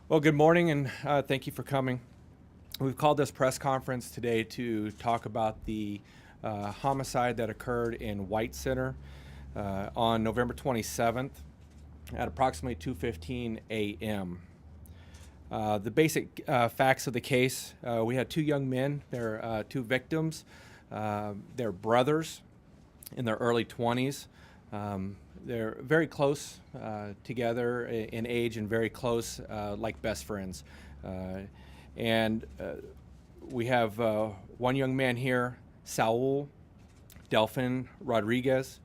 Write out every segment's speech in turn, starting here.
Well, good morning, and thank you for coming. We've called this press conference today to talk about the homicide that occurred in White Center on November 27th at approximately 2:15 a.m. The basic facts of the case: we had two young men. They're two victims. They're brothers in their early 20s. They're very close together in age and very close, like best friends. Uh, and we have one young man here, Saul Delfin-Rodriguez,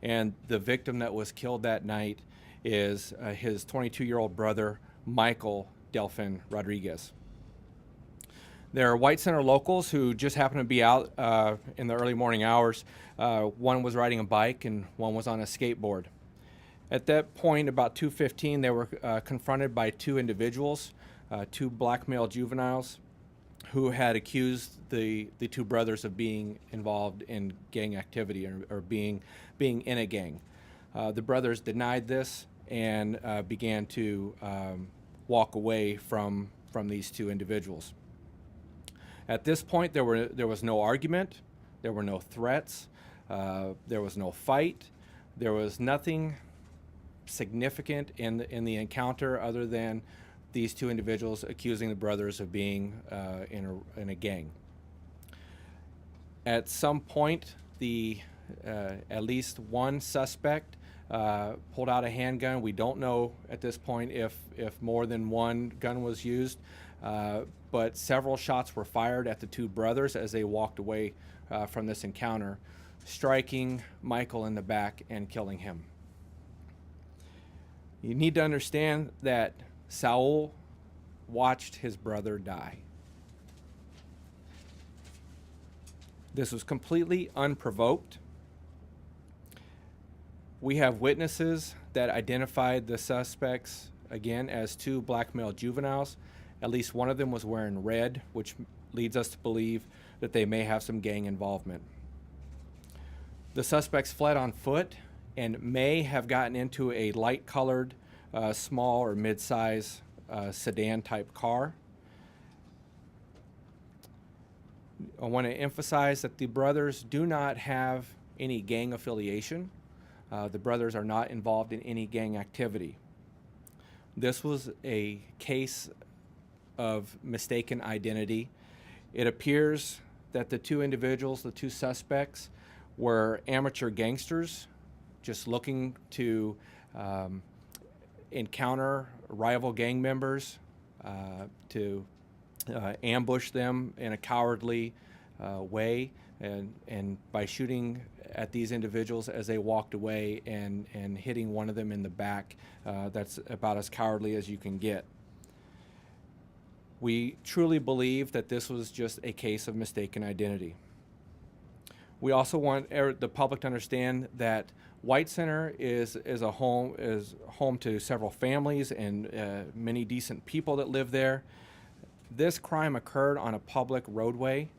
and the victim that was killed that night is his 22-year-old brother, Michael Delfin-Rodriguez. There are White Center locals who just happened to be out in the early morning hours. One was riding a bike and one was on a skateboard. At that point, about 2:15, they were confronted by two individuals, two black male juveniles, who had accused the two brothers of being involved in gang activity or being in a gang. The brothers denied this and began to walk away from these two individuals. At this point, there was no argument, there were no threats, there was no fight, there was nothing significant in the encounter other than these two individuals accusing the brothers of being in a gang. At some point, the at least one suspect pulled out a handgun. We don't know at this point if more than one gun was used, but several shots were fired at the two brothers as they walked away from this encounter, striking Michael in the back and killing him. You need to understand that Saul watched his brother die. This was completely unprovoked. We have witnesses that identified the suspects, again, as two black male juveniles. At least one of them was wearing red, which leads us to believe that they may have some gang involvement. The suspects fled on foot and may have gotten into a light-colored, small or mid-size sedan-type car. I want to emphasize that the brothers do not have any gang affiliation. The brothers are not involved in any gang activity. This was a case of mistaken identity. It appears that the two individuals, the two suspects, were amateur gangsters just looking to encounter rival gang members, to ambush them in a cowardly way, and by shooting at these individuals as they walked away and hitting one of them in the back. That's about as cowardly as you can get. We truly believe that this was just a case of mistaken identity. We also want the public to understand that White Center is home to several families and many decent people that live there. This crime occurred on a public roadway.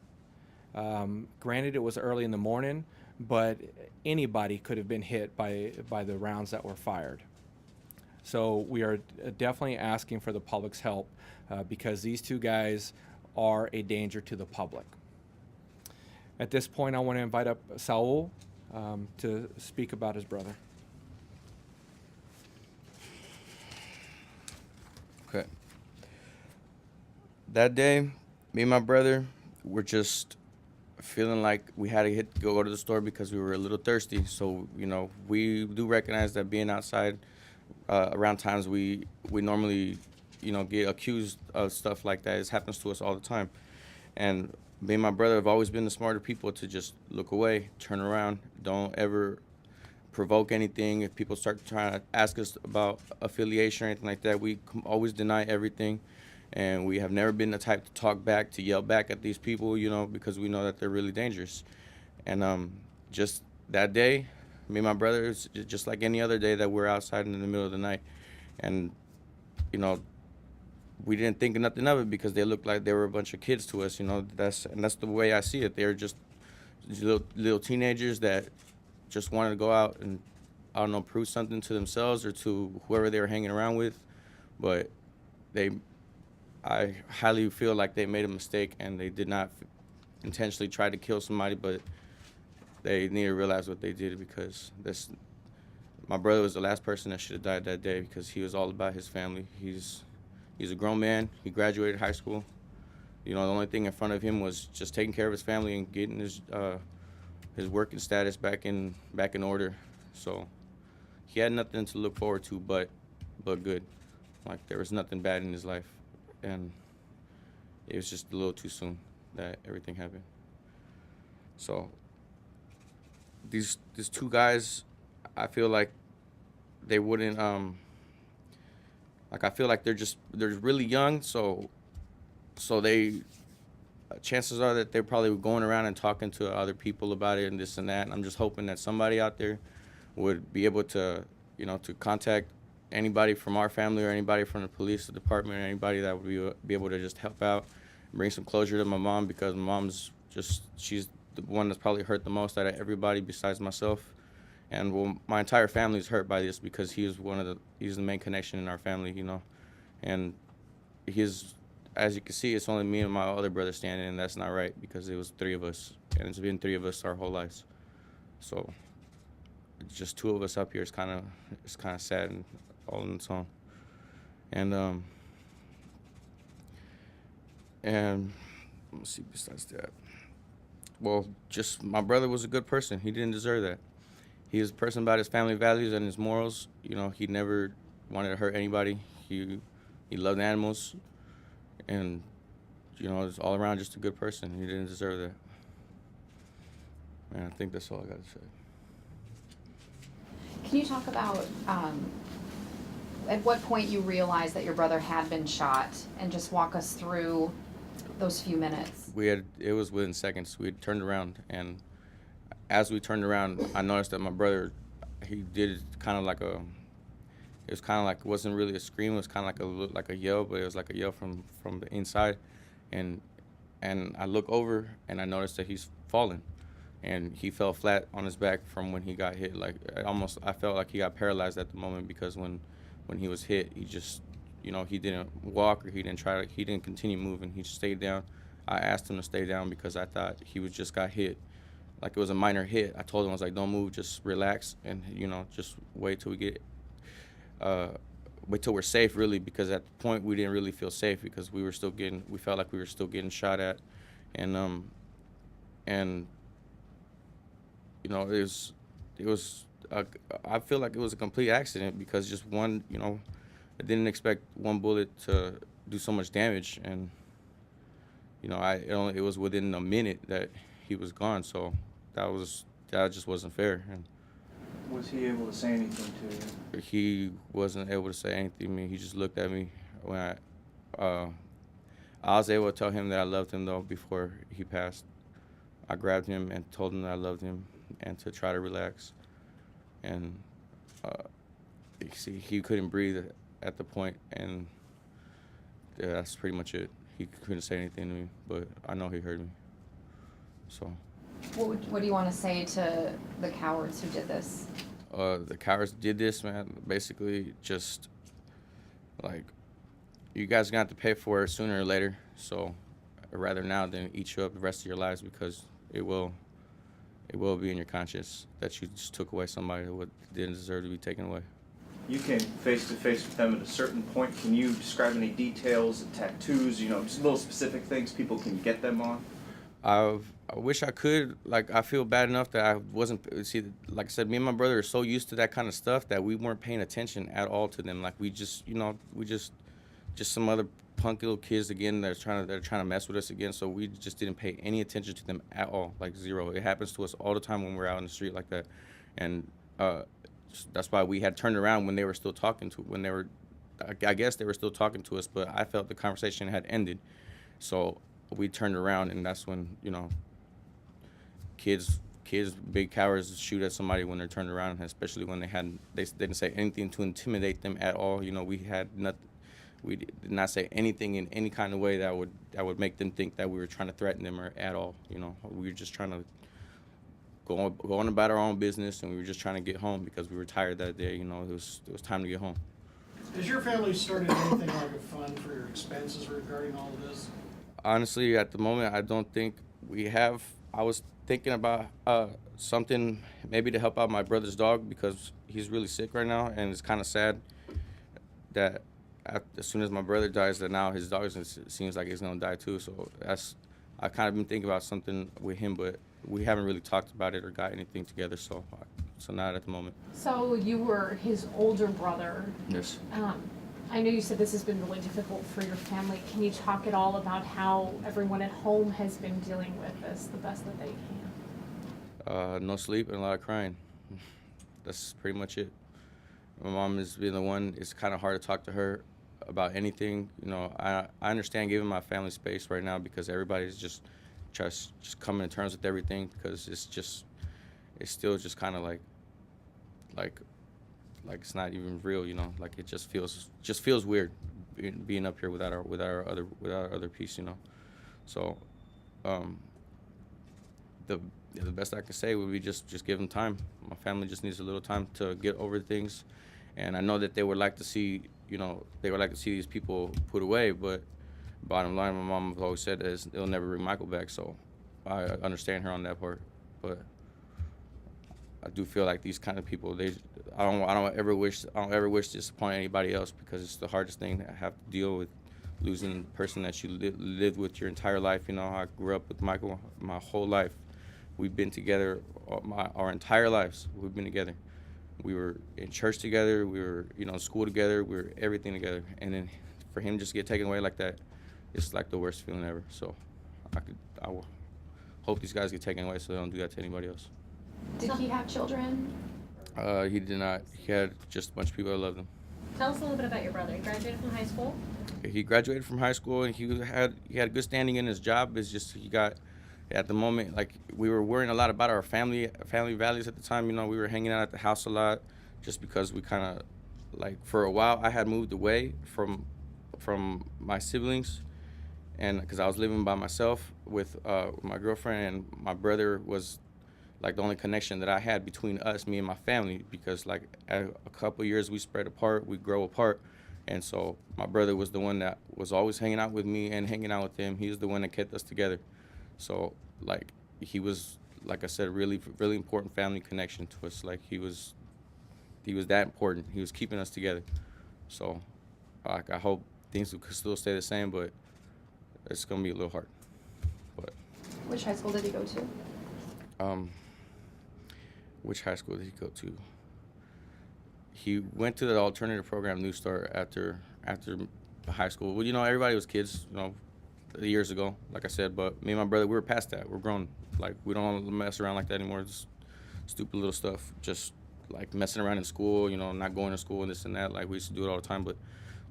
Granted, it was early in the morning, but anybody could have been hit by the rounds that were fired. So we are definitely asking for the public's help because these two guys are a danger to the public. At this point, I want to invite up Saul to speak about his brother. Okay. That day, me and my brother were just feeling like we had to go to the store because we were a little thirsty. So, we do recognize that being outside around times we normally, get accused of stuff like that. It happens to us all the time. And me and my brother have always been the smarter people to just look away, turn around, don't ever provoke anything. If people start trying to ask us about affiliation or anything like that, we always deny everything. And we have never been the type to talk back, to yell back at these people, because we know that they're really dangerous. And just that day, me and my brother, it's just like any other day that we're outside in the middle of the night. And, we didn't think nothing of it because they looked like they were a bunch of kids to us. That's the way I see it. They're just little teenagers that just wanted to go out and, I don't know, prove something to themselves or to whoever they were hanging around with. But they, I highly feel like they made a mistake and they did not intentionally try to kill somebody, but they need to realize what they did, because my brother was the last person that should have died that day, because he was all about his family. He's a grown man. He graduated high school. You know, the only thing in front of him was just taking care of his family and getting his working status back in order. So he had nothing to look forward to but good. Like, there was nothing bad in his life, and it was just a little too soon that everything happened. So these two guys, I feel like they wouldn't like, I feel like they're really young, so they chances are that they're probably going around and talking to other people about it and this and that. And I'm just hoping that somebody out there would be able to, to contact anybody from our family or anybody from the police department or anybody that would be able to just help out, bring some closure to my mom, because my mom's she's the one that's probably hurt the most out of everybody besides myself. And well, my entire family is hurt by this, because he's the main connection in our family, and as you can see, it's only me and my other brother standing, and that's not right, because it was three of us, and it's been three of us our whole lives. So just two of us up here is kind of sad and all in its own. And let's see, besides that, well, just my brother was a good person. He didn't deserve that. He was a person about his family values and his morals. He never wanted to hurt anybody. He loved animals, and was all around just a good person. He didn't deserve that. And I think that's all I got to say. Can you talk about at what point you realized that your brother had been shot, and just walk us through those few minutes? It was within seconds. We turned around, and as we turned around, I noticed that my brother, he did kind of like it wasn't really a scream. It was kind of like a yell, but it was like a yell from the inside. And I look over, and I noticed that he's fallen, and he fell flat on his back from when he got hit. Like, I felt like he got paralyzed at the moment, because when he was hit, he just, he didn't walk, or he didn't continue moving. He just stayed down. I asked him to stay down because I thought he just got hit. Like, it was a minor hit. I told him, I was like, don't move, just relax, and just wait till we're safe, really, because at the point we didn't really feel safe, because we felt like we were still getting shot at, and I feel like it was a complete accident, because just one, I didn't expect one bullet to do so much damage, and it was within a minute that he was gone, so that just wasn't fair. And was he able to say anything to you? he wasn't able to say anything to me. He just looked at me when I was able to tell him that I loved him, though, before he passed. I grabbed him and told him that I loved him and to try to relax. And he couldn't breathe at the point, and yeah, that's pretty much it. He couldn't say anything to me, but I know he heard me. So. What do you want to say to the cowards who did this? The cowards did this, man. Basically, just like, you guys are gonna have to pay for it sooner or later. So, rather now than eat you up the rest of your lives, because it will be in your conscience that you just took away somebody who didn't deserve to be taken away. You came face to face with them at a certain point. Can you describe any details, tattoos, just little specific things people can get them on? I wish I could. Like, I feel bad enough that I wasn't. See, like I said, me and my brother are so used to that kind of stuff that we weren't paying attention at all to them. Like, we just some other punk little kids again that are trying to mess with us again. So we just didn't pay any attention to them at all. Like, zero. It happens to us all the time when we're out in the street like that, and that's why we had turned around when they were still talking to. I guess they were still talking to us, but I felt the conversation had ended. So we turned around, and that's when, kids, big cowards, shoot at somebody when they're turned around, especially when they didn't say anything to intimidate them at all. We did not say anything in any kind of way that would make them think that we were trying to threaten them or at all. We were just trying to go on about our own business, and we were just trying to get home because we were tired that day. It was time to get home. Has your family started anything like a fund for your expenses regarding all of this? Honestly, at the moment, I don't think we have. I was thinking about something maybe to help out my brother's dog because he's really sick right now, and it's kind of sad that as soon as my brother dies, that now his dog seems like he's gonna die too. So I kind of been thinking about something with him, but we haven't really talked about it or got anything together. So not at the moment. So you were his older brother. Yes. I know you said this has been really difficult for your family. Can you talk at all about how everyone at home has been dealing with this the best that they can? No sleep and a lot of crying. That's pretty much it. My mom has been the one. It's kind of hard to talk to her about anything. You know, I understand giving my family space right now because everybody's just coming to terms with everything because it's still just kind of like it's not even real, you know. Like it just feels weird being up here without our other piece, you know. So, the best I can say would be just give them time. My family just needs a little time to get over things, and I know that they would like to see, you know, these people put away. But bottom line, my mom has always said is they'll never bring Michael back. So I understand her on that part, but I do feel like these kind of people, I don't ever wish to disappoint anybody else because it's the hardest thing to have to deal with, losing the person that you lived with your entire life. You know, I grew up with Michael my whole life. We've been together our entire lives. We've been together. We were in church together. We were, you know, in school together. We were everything together. And then for him just get taken away like that, it's like the worst feeling ever. So I will hope these guys get taken away so they don't do that to anybody else. Did he have children? He did not. He had just a bunch of people that loved him. Tell us a little bit about your brother. He graduated from high school. He graduated from high school and he had good standing in his job. It's just he got, at the moment, like we were worrying a lot about our family values at the time. You know, we were hanging out at the house a lot, just because we kind of, like, for a while I had moved away from my siblings, and because I was living by myself with my girlfriend, and my brother was like the only connection that I had between us, me and my family, because like a couple years we spread apart, we grow apart. And so my brother was the one that was always hanging out with me and hanging out with him. He was the one that kept us together. So like he was, like I said, really important family connection to us. Like he was that important. He was keeping us together. So like I hope things will still stay the same, but it's gonna be a little hard. But Which high school did he go to? Which high school did he go to? He went to the alternative program, New Start, after high school. Well, you know, everybody was kids, you know, years ago, like I said. But me and my brother, we were past that. We're grown. Like, we don't mess around like that anymore. It's stupid little stuff. Just, like, messing around in school, you know, not going to school and this and that. Like, we used to do it all the time. But,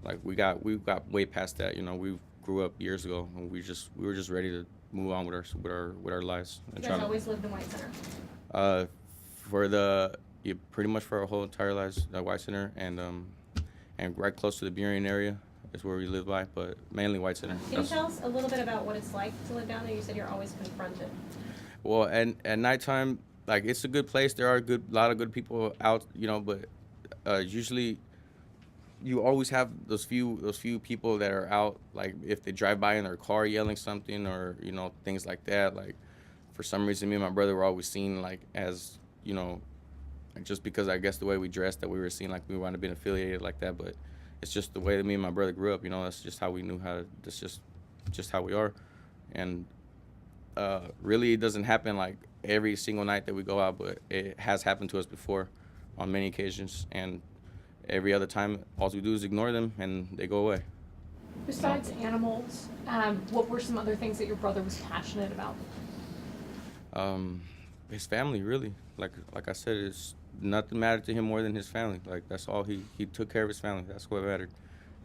like, we got way past that. You know, we grew up years ago, and we were just ready to move on with our lives. You guys always lived in White Center. Pretty much for our whole entire lives, White Center, and right close to the Burien area is where we live by, but mainly White Center. Can you tell us a little bit about what it's like to live down there? You said you're always confronted. Well, and at nighttime, like, it's a good place. There are a lot of good people out, you know, but usually you always have those few people that are out, like if they drive by in their car yelling something, or, you know, things like that. Like, for some reason, me and my brother were always seen, like, as, you know, just because I guess the way we dressed, that we were seen like we wanted to be affiliated like that. But it's just the way that me and my brother grew up, you know. That's just how we knew how to, that's just how we are. And really, it doesn't happen like every single night that we go out, but it has happened to us before on many occasions. And every other time, all we do is ignore them and they go away. Besides animals, what were some other things that your brother was passionate about? His family, really. Like I said, it's nothing mattered to him more than his family. Like, that's all. He took care of his family. That's what mattered.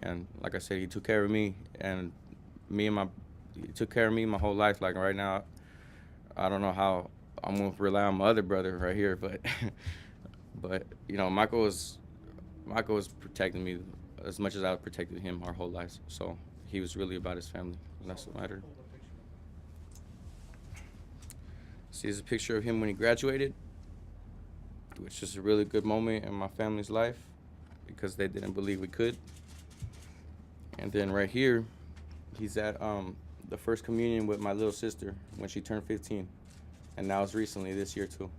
And like I said, he took care of me, and he took care of me my whole life. Like, right now, I don't know how I'm gonna rely on my other brother right here, but but you know, Michael was protecting me as much as I protected him our whole lives. So he was really about his family, and that's what mattered. See, there's a picture of him when he graduated, which is a really good moment in my family's life. because they didn't believe we could. And then right here, he's at the first communion with my little sister when she turned 15, and that was recently this year too.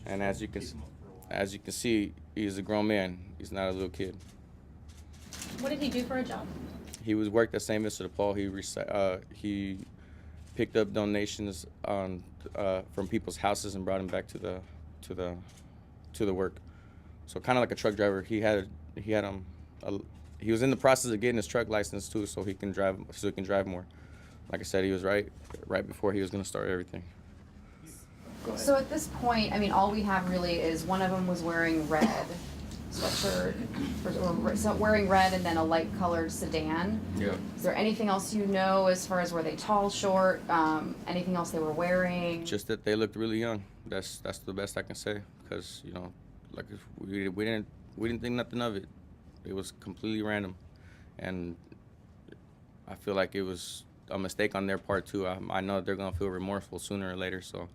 And as you can see, he's a grown man. He's not a little kid. What did he do for a job? He was worked at St. Vincent de Paul. He picked up donations from people's houses and brought them back to the work. So kind of like a truck driver. He was in the process of getting his truck license too, so he can drive more. Like I said, he was right before he was going to start everything. Go ahead. So at this point, I mean, all we have really is one of them was wearing red sweatshirt, so wearing red and then a light colored sedan. Yeah. Is there anything else you know as far as were they tall, short, anything else they were wearing? Just that they looked really young. That's the best I can say, because like we didn't think nothing of it. It was completely random, and I feel like it was a mistake on their part too. I know they're gonna feel remorseful sooner or later, so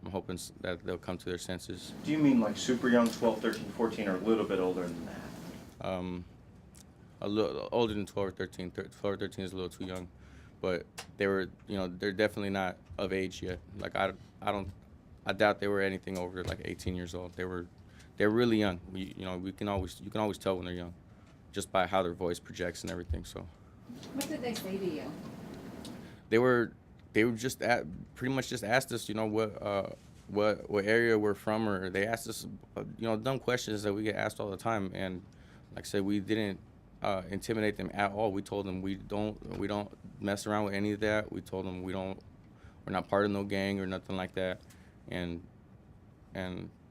I'm hoping that they'll come to their senses. Do you mean like super young, 12, 13, 14, or a little bit older than that? A little older than 12 or 13. 12 or 13 is a little too young, but they were, they're definitely not of age yet. Like I doubt they were anything over like 18 years old. They're really young. You can always tell when they're young, just by how their voice projects and everything. So. What did they say to you? They were just pretty much just asked us, what area we're from, or they asked us, dumb questions that we get asked all the time. And like I said, we didn't intimidate them at all. We told them we don't mess around with any of that. We told them we're not part of no gang or nothing like that. And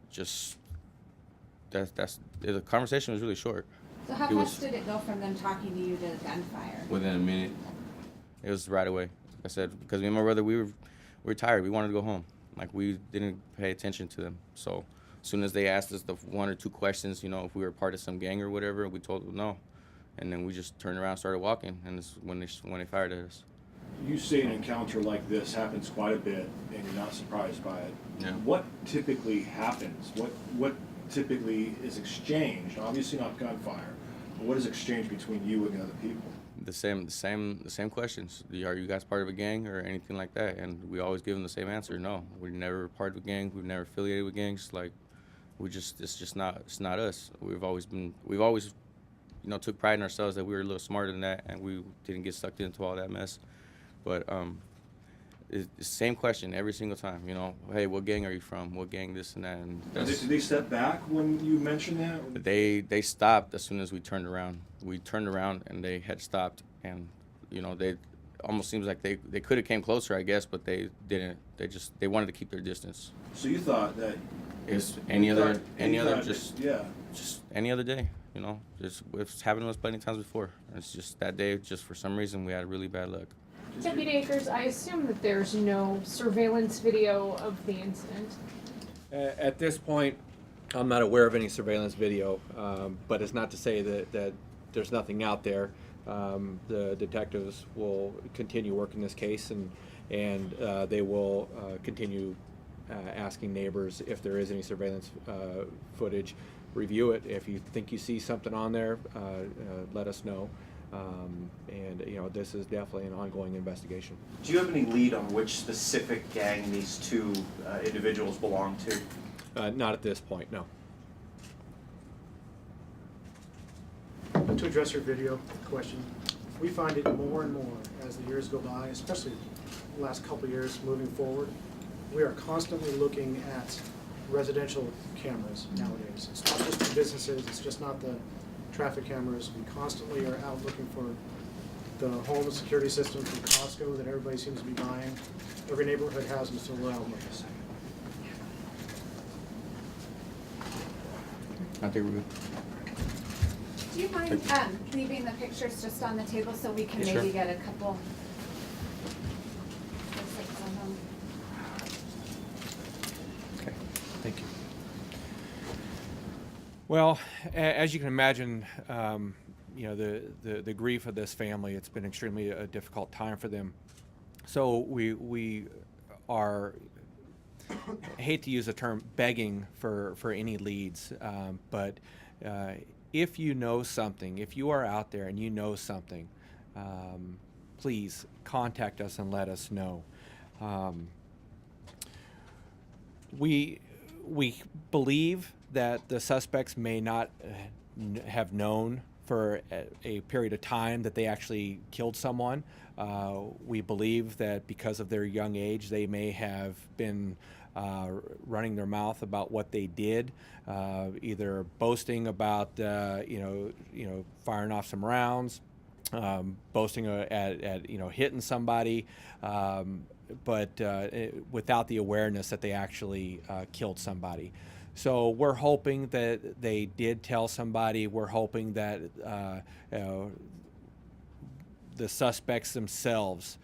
just the conversation was really short. So how fast did it go from them talking to you to gunfire? Within a minute. It was right away. Like I said, because me and my brother, we were tired. We wanted to go home. Like, we didn't pay attention to them. So as soon as they asked us the one or two questions, if we were part of some gang or whatever, we told them no. And then we just turned around and started walking, and it's when they fired at us. You say an encounter like this happens quite a bit, and you're not surprised by it. Yeah. What typically happens? What typically is exchanged? Obviously not gunfire, but what is exchanged between you and the other people? The same questions. Are you guys part of a gang or anything like that? And we always give them the same answer. No, we're never part of a gang. We've never affiliated with gangs. Like, it's not us. We've always took pride in ourselves that we were a little smarter than that, and we didn't get sucked into all that mess. But it's the same question every single time. Hey, what gang are you from? What gang? This and that. And Did they step back when you mentioned that? They stopped as soon as we turned around. We turned around and they had stopped, and they almost seems like they could have came closer, I guess, but they didn't. They wanted to keep their distance. So you thought that It's any other just any other day. It's happened to us plenty of times before. It's just that day, just for some reason, we had really bad luck. Deputy Akers, I assume that there's no surveillance video of the incident. At this point, I'm not aware of any surveillance video, but it's not to say that there's nothing out there. The detectives will continue working this case, and they will continue asking neighbors if there is any surveillance footage. Review it. If you think you see something on there, let us know. This is definitely an ongoing investigation. Do you have any lead on which specific gang these two individuals belong to? Not at this point, no. To address your video question, we find it more and more as the years go by, especially the last couple of years moving forward. We are constantly looking at residential cameras nowadays. It's not just the businesses, it's just not the traffic cameras. We constantly are out looking for the home security system from Costco that everybody seems to be buying. Every neighborhood has them, so we're out looking. I think we're good. Do you mind leaving the pictures just on the table so we can Yeah, maybe sure. get a couple? Looks like some of them. Okay. Thank you. Well, as you can imagine, the grief of this family, it's been extremely a difficult time for them. So we are I hate to use the term begging for any leads, but if you know something, if you are out there and you know something, please contact us and let us know. We believe that the suspects may not have known for a period of time that they actually killed someone. We believe that because of their young age, they may have been running their mouth about what they did, either boasting about firing off some rounds, boasting at hitting somebody, but without the awareness that they actually killed somebody. So we're hoping that they did tell somebody. We're hoping that the suspects themselves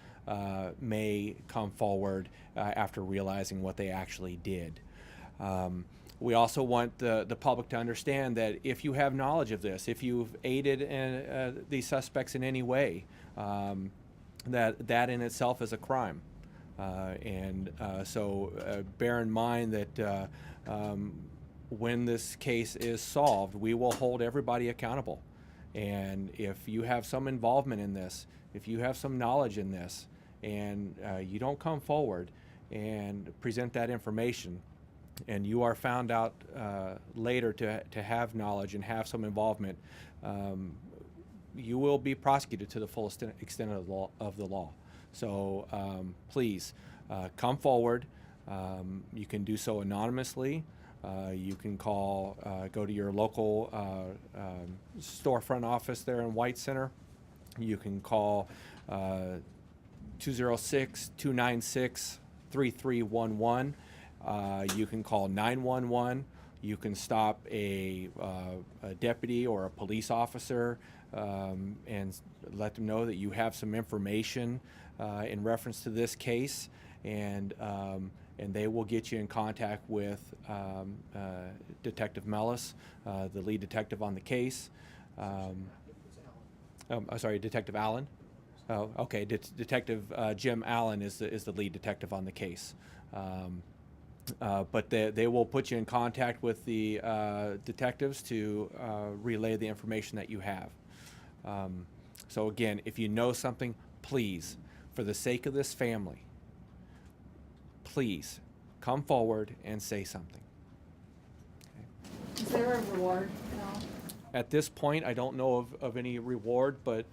may come forward after realizing what they actually did. We also want the public to understand that if you have knowledge of this, if you've aided these suspects in any way, that in itself is a crime. So bear in mind that when this case is solved, we will hold everybody accountable. And if you have some involvement in this, if you have some knowledge in this, and you don't come forward and present that information, and you are found out later to have knowledge and have some involvement, you will be prosecuted to the full extent of the law. So please come forward. You can do so anonymously. You can call, go to your local storefront office there in White Center. You can call 206-296-3311. You can call 911. You can stop a deputy or a police officer and let them know that you have some information in reference to this case, and they will get you in contact with Detective Mellis, the lead detective on the case. Detective Allen. Oh, okay. Detective Jim Allen is the lead detective on the case. But they will put you in contact with the detectives to relay the information that you have. So again, if you know something, please, for the sake of this family, please come forward and say something. Is there a reward at all? At this point, I don't know of any reward, but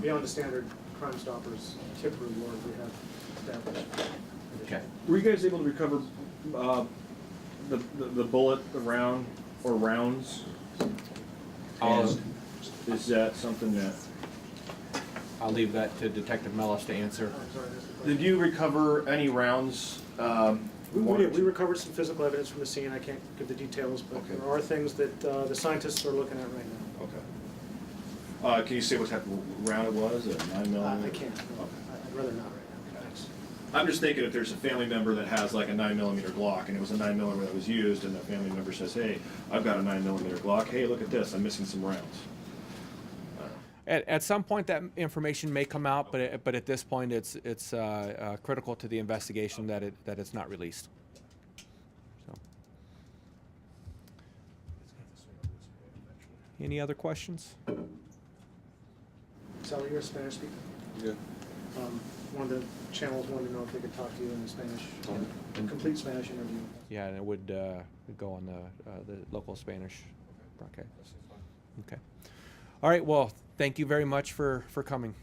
Beyond the standard Crime Stoppers tip reward we have established. okay. Were you guys able to recover the bullet, the round, or rounds? And is that something that, I'll leave that to Detective Mellis to answer. I'm sorry, that's the question. did you recover any rounds? We did. We recovered some physical evidence from the scene. I can't give the details, but Okay. there are things that the scientists are looking at right now. Okay. Can you say what type of round it was? A 9mm? I can't. Okay. I'd rather not right now. Thanks. I'm just thinking if there's a family member that has like a 9mm Glock and it was a 9mm that was used, and that family member says, "Hey, I've got a 9mm Glock. Hey, look at this. I'm missing some rounds." At some point, that information may come out, but at this point, it's critical to the investigation that it's not released. So. Any other questions? Sally, you're a Spanish speaker. Yeah. One of the channels wanted to know if they could talk to you in Spanish, a complete Spanish interview. Yeah, and it would go on the local Spanish broadcast. Okay. All right. Well, thank you very much for coming.